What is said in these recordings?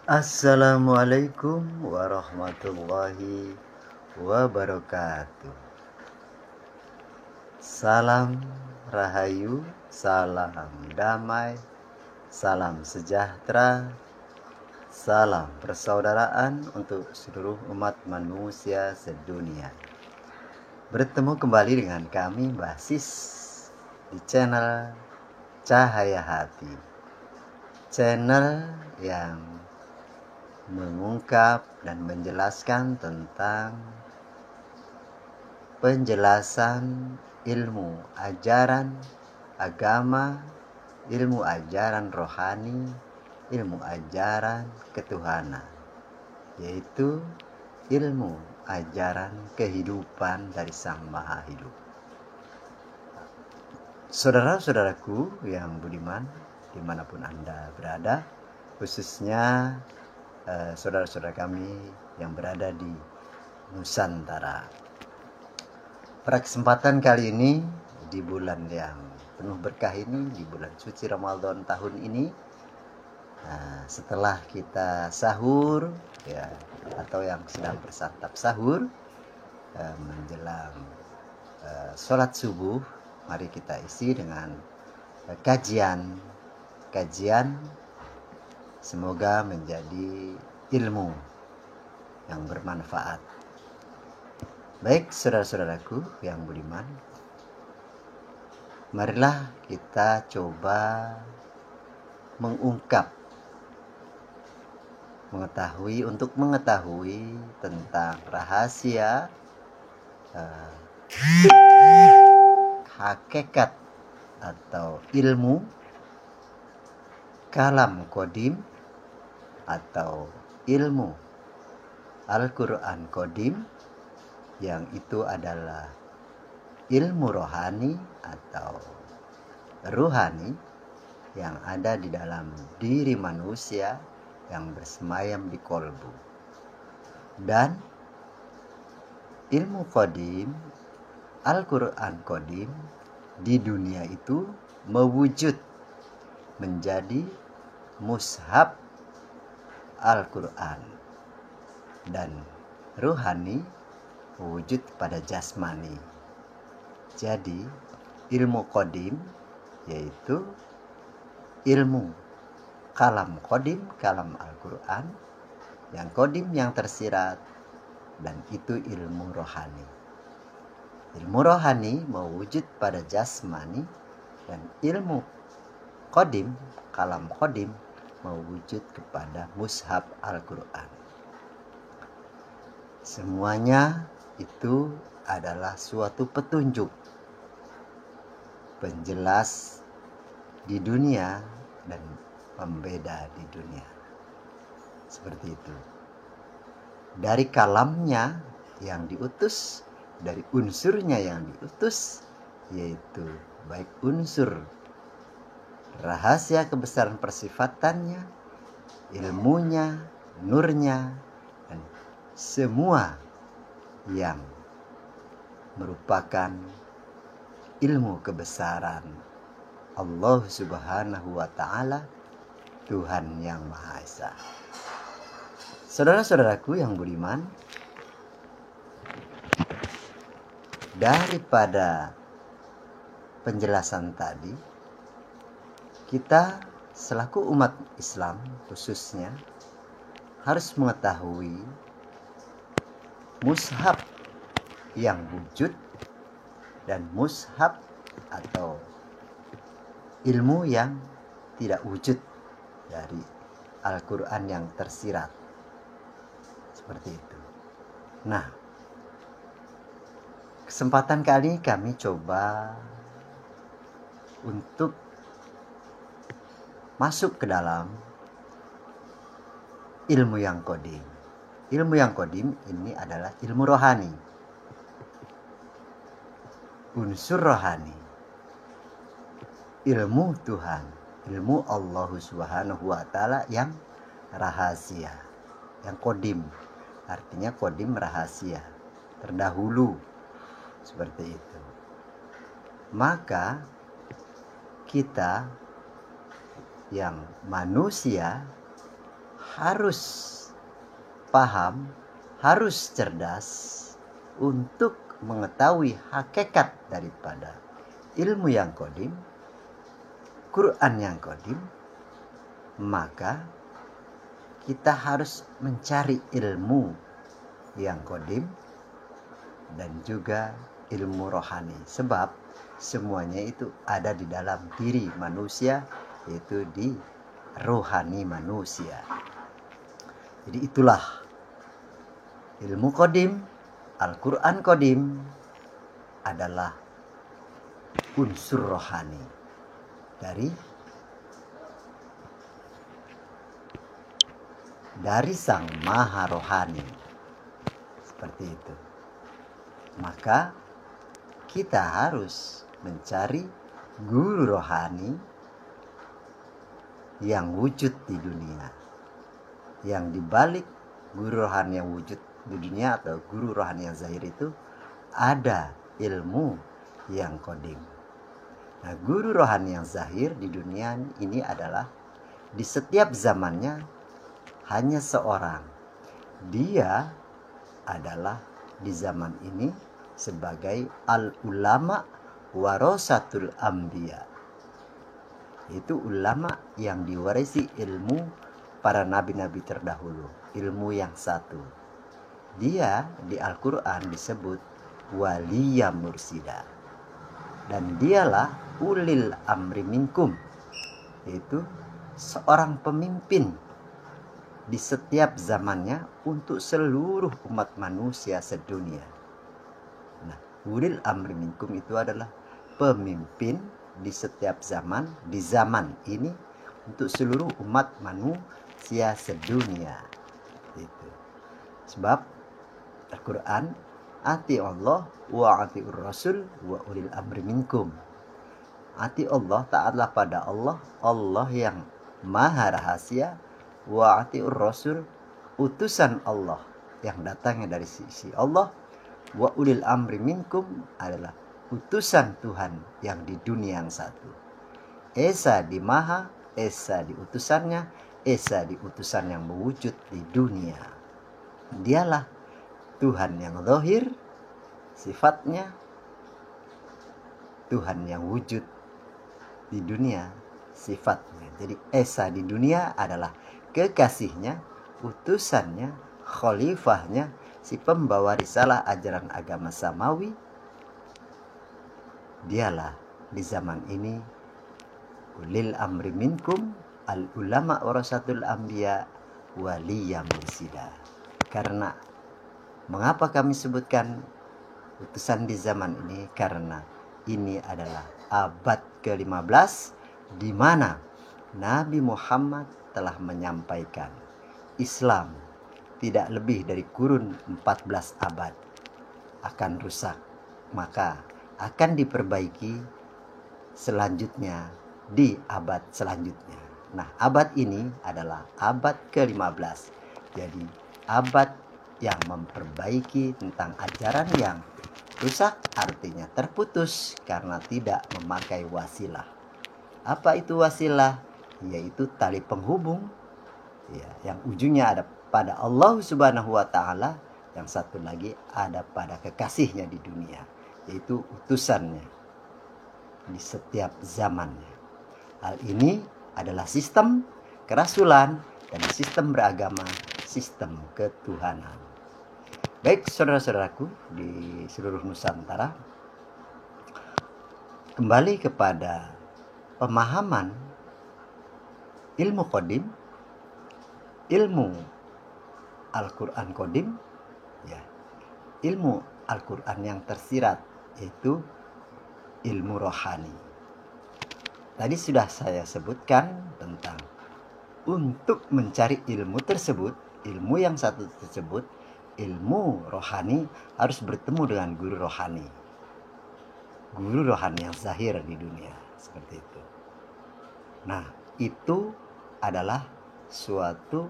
Assalamualaikum warahmatullahi wabarakatuh. Salam rahayu, salam damai, salam sejahtera, salam persaudaraan untuk seluruh umat manusia sedunia. Bertemu kembali dengan kami Basis di channel Cahaya Hati, channel yang mengungkap dan menjelaskan tentang penjelasan ilmu ajaran agama, ilmu ajaran rohani, ilmu ajaran ketuhanan, yaitu ilmu ajaran kehidupan dari Sang Maha Hidup. Saudara-saudaraku yang budiman, dimanapun Anda berada, khususnya saudara-saudara kami yang berada di Nusantara. Pada kesempatan kali ini, di bulan yang penuh berkah ini, di bulan suci Ramadan tahun ini, setelah kita sahur ya, atau yang sedang bersantap sahur, menjelang sholat subuh, mari kita isi dengan kajian semoga menjadi ilmu yang bermanfaat. Baik saudara-saudaraku yang budiman, marilah kita coba mengetahui tentang rahasia hakikat atau ilmu kalam kodim atau ilmu Al-Quran kodim, yang itu adalah ilmu rohani atau ruhani yang ada di dalam diri manusia yang bersemayam di kolbu. Dan ilmu kodim, Al-Quran kodim, di dunia itu mewujud menjadi mushaf Al-Quran, dan ruhani wujud pada jasmani. Jadi ilmu kodim yaitu ilmu kalam kodim, kalam Al-Quran, yang kodim yang tersirat, dan itu ilmu rohani. Ilmu rohani mewujud pada jasmani, dan ilmu kodim, kalam kodim, mewujud kepada mushaf Al-Quran. Semuanya itu adalah suatu petunjuk, penjelas di dunia dan pembeda di dunia. Seperti itu. Dari kalamnya yang diutus, dari unsurnya yang diutus, yaitu baik unsur rahasia kebesaran persifatannya, ilmunya, nurnya, dan semua yang merupakan ilmu kebesaran Allah Subhanahu wa Ta'ala, Tuhan yang Maha Esa. Saudara-saudaraku yang budiman, daripada penjelasan tadi, kita selaku umat Islam khususnya harus mengetahui mushaf yang wujud dan mushaf atau ilmu yang tidak wujud dari Al-Quran yang tersirat. Seperti itu. Nah, kesempatan kali kami coba untuk masuk ke dalam ilmu yang kodim. Ilmu yang kodim ini adalah ilmu rohani, unsur rohani, ilmu Tuhan, ilmu Allah Subhanahu wa Ta'ala yang rahasia, yang kodim. Artinya kodim rahasia, terdahulu, seperti itu. Maka kita yang manusia harus paham, harus cerdas untuk mengetahui hakikat daripada ilmu yang qadim, Quran yang qadim, maka kita harus mencari ilmu yang qadim dan juga ilmu rohani. Sebab semuanya itu ada di dalam diri manusia, yaitu di rohani manusia. Jadi itulah ilmu qadim, Al-Quran qadim adalah unsur rohani dari Sang Maha Rohani. Seperti itu. Maka kita harus mencari guru rohani yang wujud di dunia. Yang dibalik guru rohani yang wujud di dunia atau guru rohani yang zahir itu ada ilmu yang qadim. Nah, guru rohani yang zahir di dunia ini adalah di setiap zamannya hanya seorang. Dia adalah di zaman ini sebagai al-ulama warasatul anbiya. Itu ulama yang diwarisi ilmu para nabi-nabi terdahulu, ilmu yang satu. Dia di Al-Quran disebut waliya mursida. Dan dialah ulil amri minkum, yaitu seorang pemimpin di setiap zamannya untuk seluruh umat manusia sedunia. Nah, ulil amri minkum itu adalah pemimpin di setiap zaman, di zaman ini untuk seluruh umat manusia sedunia. Itu. Sebab Al-Quran, ati Allah wa atiur rasul wa ulil amri minkum. Ati Allah, taatlah pada Allah, Allah yang maha rahasia, wa atiur rasul, utusan Allah yang datangnya dari sisi Allah, wa ulil amri minkum adalah utusan Tuhan yang di dunia yang satu. Esa di maha, esa di utusannya, esa di utusan yang mewujud di dunia. Dialah Tuhan yang zahir sifatnya, Tuhan yang wujud di dunia sifatnya. Jadi Esa di dunia adalah kekasihnya, utusannya, khalifahnya, si pembawa risalah ajaran agama samawi. Dialah di zaman ini ulil amri minkum, al ulama warasatul anbiya, waliya mursida. Karena mengapa kami sebutkan utusan di zaman ini? Karena ini adalah abad ke-15 di mana Nabi Muhammad telah menyampaikan Islam tidak lebih dari kurun 14 abad akan rusak, maka akan diperbaiki selanjutnya di abad selanjutnya. Nah, abad ini adalah abad ke-15. Jadi abad yang memperbaiki tentang ajaran yang rusak, artinya terputus karena tidak memakai wasilah. Apa itu wasilah? Yaitu tali penghubung ya, yang ujungnya ada pada Allah Subhanahu wa taala, yang satu lagi ada pada kekasihnya di dunia, yaitu utusannya di setiap zamannya. Hal ini adalah sistem kerasulan dan sistem beragama, sistem ketuhanan. Baik saudara-saudaraku di seluruh Nusantara, kembali kepada pemahaman ilmu qadim, ilmu Al-Quran qadim, ya, ilmu Al-Quran yang tersirat, yaitu ilmu rohani. Tadi sudah saya sebutkan tentang untuk mencari ilmu tersebut, ilmu yang satu tersebut, ilmu rohani, harus bertemu dengan guru rohani. Guru rohani yang zahir di dunia, seperti itu. Nah, itu adalah suatu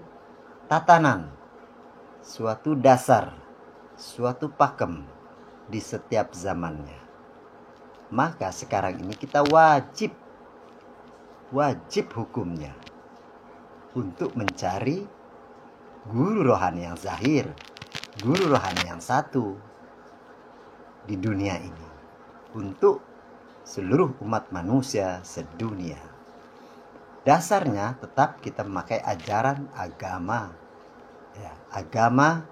tatanan, suatu dasar, suatu pakem di setiap zamannya. Maka sekarang ini kita wajib hukumnya untuk mencari guru rohani yang zahir, guru rohani yang satu di dunia ini untuk seluruh umat manusia sedunia. Dasarnya tetap kita memakai ajaran agama. Ya, agama,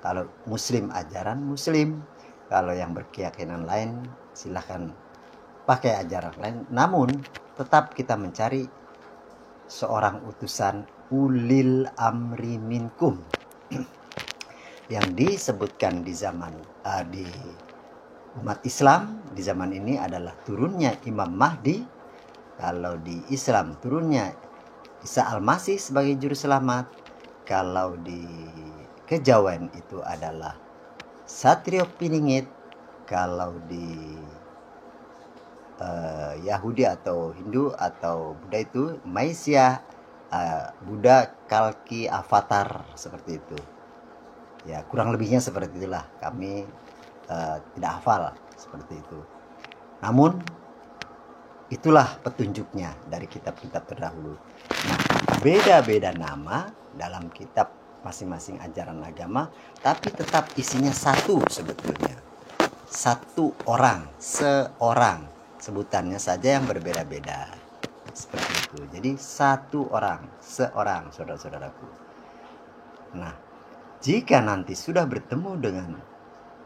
kalau muslim ajaran muslim, kalau yang berkeyakinan lain silahkan pakai ajaran lain. Namun tetap kita mencari seorang utusan ulil amri minkum yang disebutkan di zaman di umat Islam di zaman ini adalah turunnya Imam Mahdi. Kalau di Islam turunnya Isa Al-Masih sebagai juru selamat. Kalau di kejawen itu adalah Satrio Piningit. Kalau di Yahudi atau Hindu atau Buddha itu Maisya, Buddha Kalki Avatar, seperti itu. Ya, kurang lebihnya seperti itulah. Kami tidak hafal seperti itu. Namun itulah petunjuknya dari kitab-kitab terdahulu. Nah, beda-beda nama dalam kitab masing-masing ajaran agama, tapi tetap isinya satu sebetulnya. Satu orang, seorang. Sebutannya saja yang berbeda-beda. Seperti itu. Jadi satu orang, seorang, saudara-saudaraku. Nah, jika nanti sudah bertemu dengan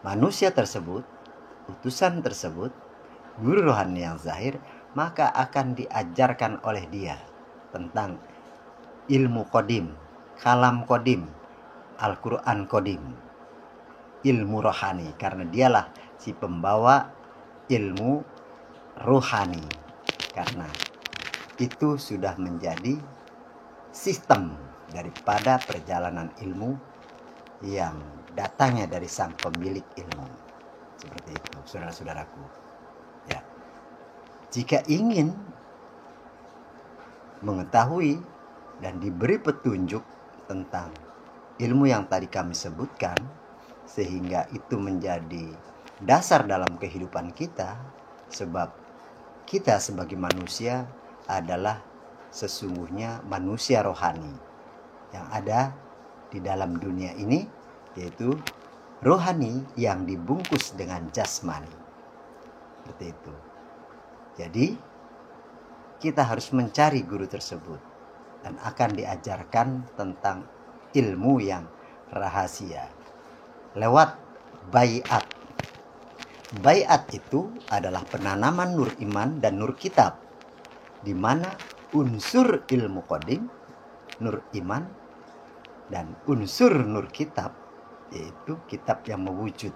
manusia tersebut, utusan tersebut, guru rohani yang zahir, maka akan diajarkan oleh dia tentang ilmu qadim, kalam qadim, Al-Quran qadim, ilmu rohani, karena dialah si pembawa ilmu rohani. Karena itu sudah menjadi sistem daripada perjalanan ilmu yang datangnya dari sang pemilik ilmu. Seperti itu, saudara-saudaraku. Ya. Jika ingin mengetahui dan diberi petunjuk tentang ilmu yang tadi kami sebutkan, sehingga itu menjadi dasar dalam kehidupan kita, sebab kita sebagai manusia adalah sesungguhnya manusia rohani yang ada di dalam dunia ini, yaitu rohani yang dibungkus dengan jasmani. Seperti itu. Jadi kita harus mencari guru tersebut dan akan diajarkan tentang ilmu yang rahasia lewat baiat. Baiat itu adalah penanaman nur iman dan nur kitab, di mana unsur ilmu qadim, nur iman, dan unsur nur kitab, yaitu kitab yang mewujud,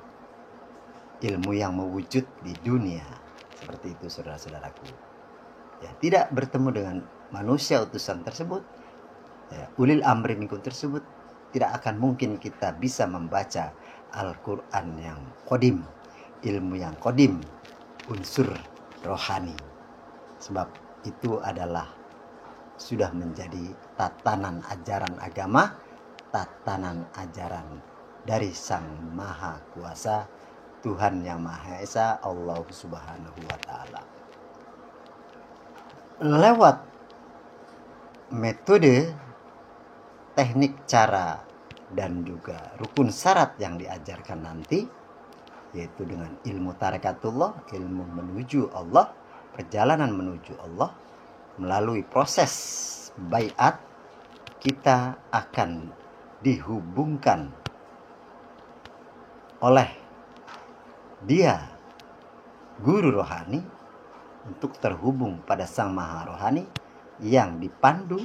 ilmu yang mewujud di dunia. Seperti itu, saudara-saudaraku. Ya, tidak bertemu dengan manusia utusan tersebut, ya, ulil amri minkum tersebut, tidak akan mungkin kita bisa membaca Al-Quran yang qadim, ilmu yang qadim, unsur rohani. Sebab itu adalah sudah menjadi tatanan ajaran agama, tatanan ajaran dari Sang Maha Kuasa, Tuhan yang Maha Esa, Allah Subhanahu wa Ta'ala. Lewat metode, teknik, cara, dan juga rukun syarat yang diajarkan nanti, yaitu dengan ilmu tarekatullah, ilmu menuju Allah, perjalanan menuju Allah, melalui proses baiat, kita akan dihubungkan oleh dia, guru rohani, untuk terhubung pada Sang Maha Rohani yang dipandu,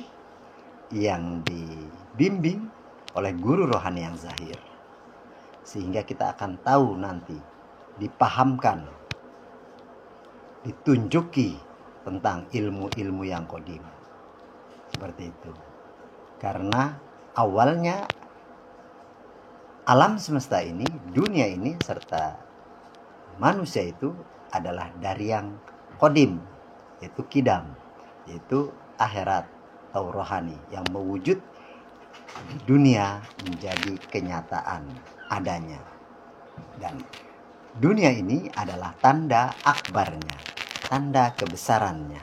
yang dibimbing oleh guru rohani yang zahir. Sehingga kita akan tahu nanti, dipahamkan, ditunjuki tentang ilmu-ilmu yang qadim. Seperti itu. Karena awalnya alam semesta ini, dunia ini, serta manusia itu adalah dari yang qadim, yaitu kidam, yaitu akhirat atau rohani yang mewujud di dunia menjadi kenyataan adanya. Dan dunia ini adalah tanda akbarnya, tanda kebesarannya,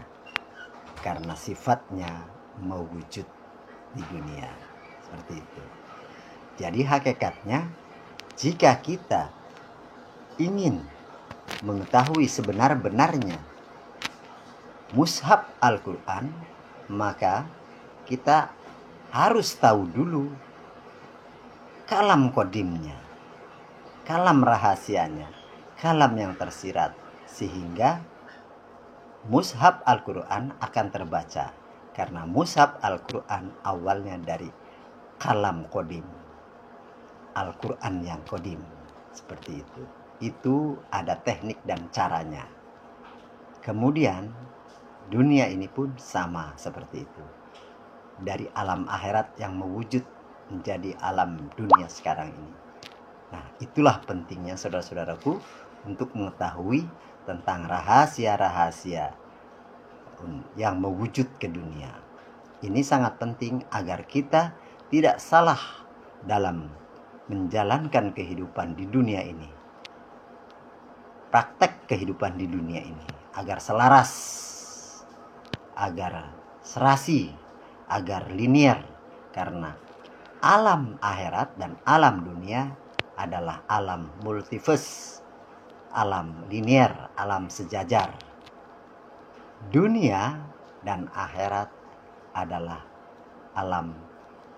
karena sifatnya mewujud di dunia. Seperti itu. Jadi hakikatnya, jika kita ingin mengetahui sebenar-benarnya mushaf Al-Quran, maka kita harus tahu dulu kalam kodimnya, kalam rahasianya, kalam yang tersirat, sehingga mushaf Al-Quran akan terbaca. Karena mushaf Al-Quran awalnya dari kalam kodim, Al-Quran yang kodim, seperti itu. Itu ada teknik dan caranya. Kemudian dunia ini pun sama seperti itu. Dari alam akhirat yang mewujud menjadi alam dunia sekarang ini. Nah, itulah pentingnya saudara-saudaraku untuk mengetahui tentang rahasia-rahasia yang mewujud ke dunia. Ini sangat penting agar kita tidak salah dalam menjalankan kehidupan di dunia ini. Praktek kehidupan di dunia ini agar selaras, agar serasi, agar linear, karena alam akhirat dan alam dunia adalah alam multiverse, alam linear, alam sejajar. Dunia dan akhirat adalah alam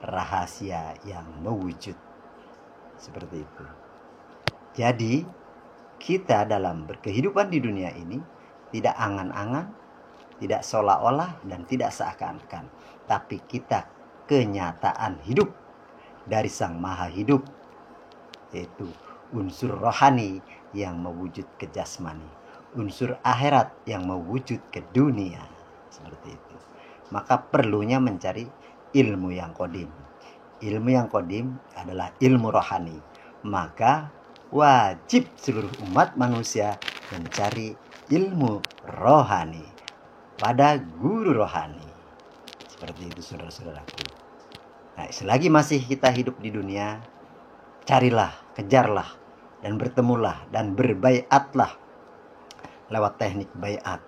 rahasia yang mewujud, seperti itu. Jadi kita dalam berkehidupan di dunia ini tidak angan-angan, tidak seolah-olah, dan tidak seakan-akan, tapi kita kenyataan hidup dari Sang Maha Hidup, yaitu unsur rohani yang mewujud ke jasmani, unsur akhirat yang mewujud ke dunia, seperti itu. Maka perlunya mencari ilmu yang kodim. Ilmu yang kodim adalah ilmu rohani. Maka wajib seluruh umat manusia mencari ilmu rohani pada guru rohani. Seperti itu saudara-saudaraku. Nah, selagi masih kita hidup di dunia, carilah, kejarlah, dan bertemulah dan berbaiatlah lewat teknik baiat.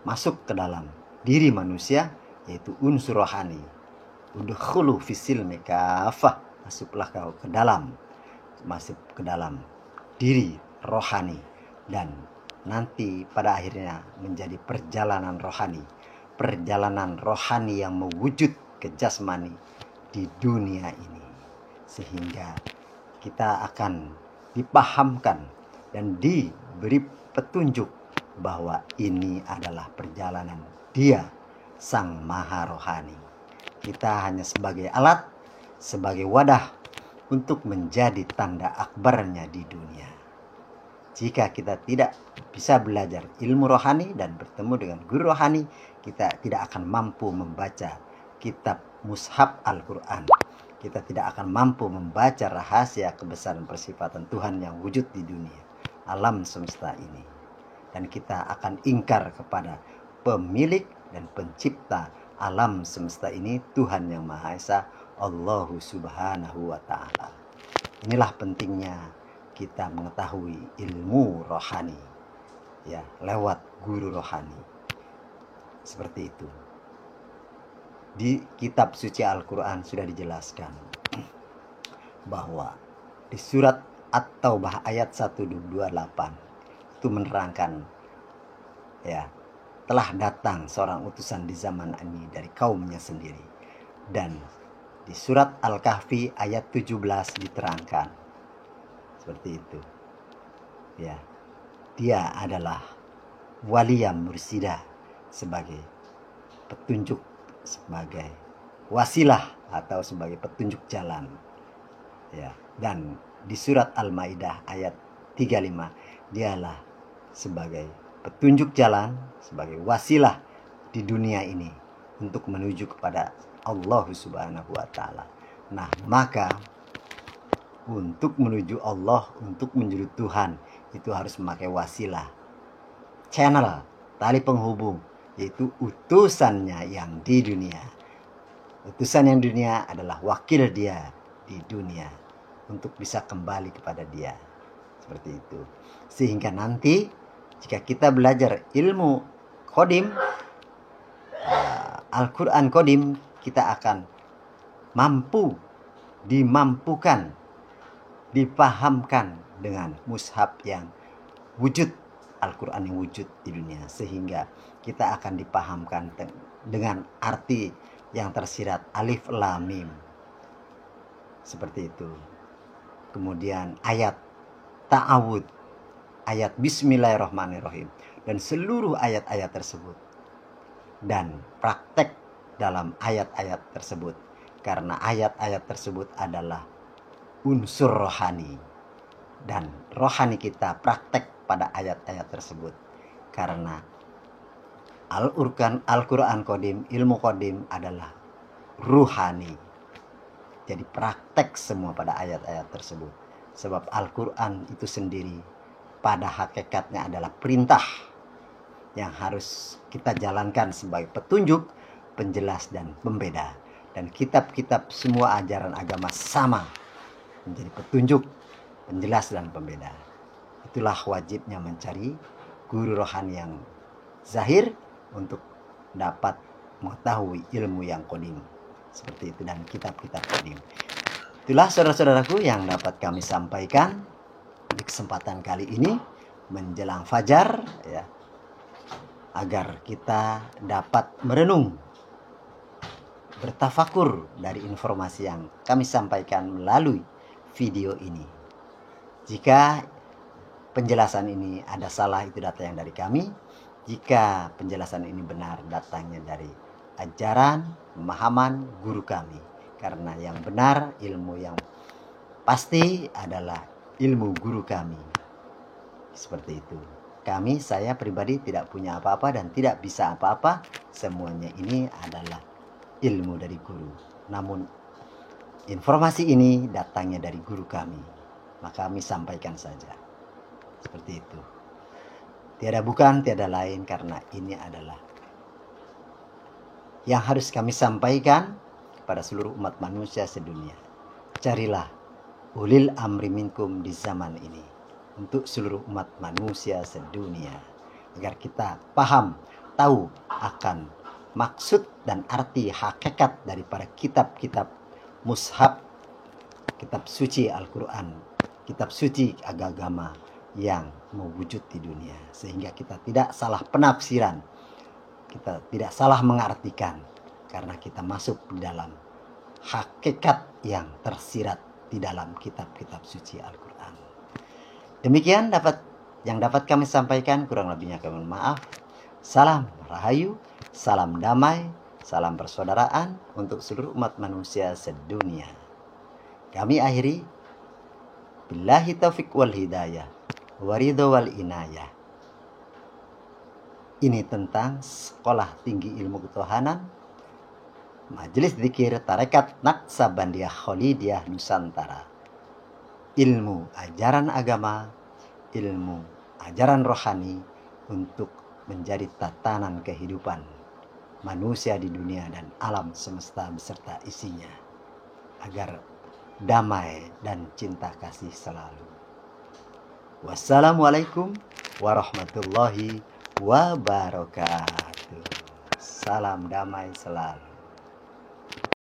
Masuk ke dalam diri manusia, yaitu unsur rohani. Udkhulu fisilmi kafah. Masuklah kau ke dalam, masuk ke dalam diri rohani, dan nanti pada akhirnya menjadi perjalanan rohani. Perjalanan rohani yang mewujud ke jasmani di dunia ini. Sehingga kita akan dipahamkan dan diberi petunjuk bahwa ini adalah perjalanan Dia, Sang Maha Rohani. Kita hanya sebagai alat, sebagai wadah untuk menjadi tanda akbarnya di dunia. Jika kita tidak bisa belajar ilmu rohani dan bertemu dengan guru rohani, kita tidak akan mampu membaca kitab mushaf Al-Quran. Kita tidak akan mampu membaca rahasia kebesaran persifatan Tuhan yang wujud di dunia, alam semesta ini. Dan kita akan ingkar kepada pemilik dan pencipta alam semesta ini, Tuhan yang Maha Esa, Allah Subhanahu wa Ta'ala. Inilah pentingnya kita mengetahui ilmu rohani, ya, lewat guru rohani. Seperti itu. Di kitab suci Al-Quran sudah dijelaskan bahwa di surat At-Taubah ayat 128 itu menerangkan, ya, telah datang seorang utusan di zaman ini dari kaumnya sendiri. Dan di surat Al-Kahfi ayat 17 diterangkan seperti itu, ya, dia adalah waliyam mursida, sebagai petunjuk, sebagai wasilah atau sebagai petunjuk jalan, ya. Dan di surat Al-Maidah ayat 35 dialah sebagai petunjuk jalan, sebagai wasilah di dunia ini untuk menuju kepada Allah Subhanahu wa Ta'ala. Nah, maka untuk menuju Allah, untuk menuju Tuhan, itu harus memakai wasilah, channel, tali penghubung, yaitu utusannya yang di dunia. Utusan yang di dunia adalah wakil dia di dunia untuk bisa kembali kepada dia. Seperti itu. Sehingga nanti jika kita belajar ilmu kodim, Al-Quran kodim, kita akan mampu dimampukan, dipahamkan dengan mushaf yang wujud, Al-Quran yang wujud di dunia, sehingga kita akan dipahamkan dengan arti yang tersirat alif lam mim, seperti itu. Kemudian ayat ta'awud, ayat bismillahirrahmanirrahim, dan seluruh ayat-ayat tersebut, dan praktek dalam ayat-ayat tersebut, karena ayat-ayat tersebut adalah unsur rohani, dan rohani kita praktek pada ayat-ayat tersebut, karena Al-Quran Qadim, ilmu Qadim adalah ruhani. Jadi praktek semua pada ayat-ayat tersebut. Sebab Al-Quran itu sendiri pada hakikatnya adalah perintah yang harus kita jalankan sebagai petunjuk, penjelas, dan pembeda. Dan kitab-kitab semua ajaran agama sama, menjadi petunjuk, penjelas, dan pembeda. Itulah wajibnya mencari guru rohani yang zahir untuk dapat mengetahui ilmu yang qadim, seperti itu, dan kitab-kitab qadim. Itulah saudara-saudaraku yang dapat kami sampaikan di kesempatan kali ini menjelang fajar, ya, agar kita dapat merenung, bertafakur dari informasi yang kami sampaikan melalui video ini. Jika penjelasan ini ada salah, itu datang dari kami. Jika penjelasan ini benar, datangnya dari ajaran, pemahaman guru kami. Karena yang benar, ilmu yang pasti adalah ilmu guru kami. Seperti itu. Saya pribadi tidak punya apa-apa dan tidak bisa apa-apa. Semuanya ini adalah ilmu dari guru. Namun informasi ini datangnya dari guru kami, maka kami sampaikan saja. Seperti itu. Tiada bukan, tiada lain, karena ini adalah yang harus kami sampaikan pada seluruh umat manusia sedunia. Carilah ulil amri minkum di zaman ini, untuk seluruh umat manusia sedunia, agar kita paham, tahu akan maksud dan arti hakikat daripada kitab-kitab mushaf, kitab suci Al-Quran, kitab suci agama yang mewujud di dunia, sehingga kita tidak salah penafsiran, kita tidak salah mengartikan, karena kita masuk di dalam hakikat yang tersirat di dalam kitab-kitab suci Al-Quran. Demikian yang dapat kami sampaikan, kurang lebihnya kami mohon maaf. Salam rahayu, salam damai, salam persaudaraan untuk seluruh umat manusia sedunia. Kami akhiri, billahi taufiq wal hidayah, waridho wal inayah. Ini tentang Sekolah Tinggi Ilmu Ketuhanan, Majelis Dzikir Tarekat Naqsabandiyah Khalidiyah Nusantara. Ilmu ajaran agama, ilmu ajaran rohani untuk menjadi tatanan kehidupan manusia di dunia dan alam semesta beserta isinya, agar damai dan cinta kasih selalu. Wassalamualaikum warahmatullahi wabarakatuh. Salam damai selalu.